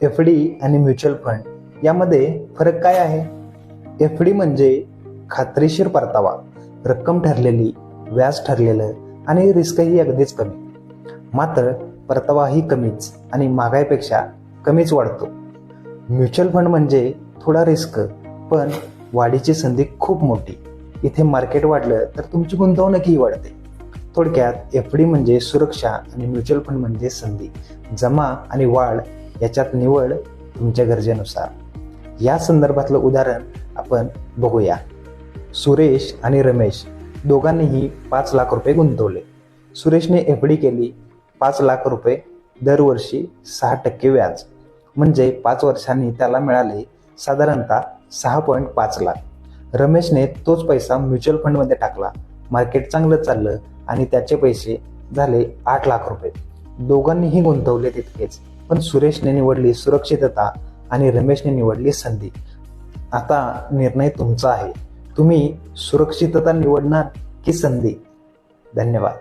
F D आणि mutual fund यामध्ये फरक काय आहे? एफ डी म्हणजे खात्रीशीर परतावा, रक्कम ठरलेली, व्याज ठरलेलं आणि रिस्कही अगदीच कमी. मात्र परतावाही कमीच आणि महागाईपेक्षा कमीच वाढतो. म्युच्युअल फंड म्हणजे थोडा रिस्क पण वाढीची संधी खूप मोठी. इथे मार्केट वाढलं तर तुमची गुंतवणूकही वाढते. थोडक्यात एफ डी म्हणजे सुरक्षा आणि म्युच्युअल फंड म्हणजे संधी. जमा आणि वाढ याच्यात निवड तुमच्या गरजेनुसार. या संदर्भातलं उदाहरण आपण बघूया. सुरेश आणि रमेश दोघांनीही 5 लाख रुपये गुंतवले. सुरेशने एफ डी केली. 5 लाख रुपये, दरवर्षी 6% व्याज, म्हणजे 5 वर्षांनी त्याला मिळाले साधारणतः 6.5 लाख. रमेशने तोच पैसा म्युच्युअल फंडमध्ये टाकला. मार्केट चांगलं चाललं आणि त्याचे पैसे झाले 8 लाख रुपये. दोघांनीही गुंतवले तितकेच, पण सुरेशने निवडली सुरक्षितता आणि रमेशने निवडली संधी. आता निर्णय तुमचा आहे. तुम्ही सुरक्षितता निवडणार की संधी? धन्यवाद.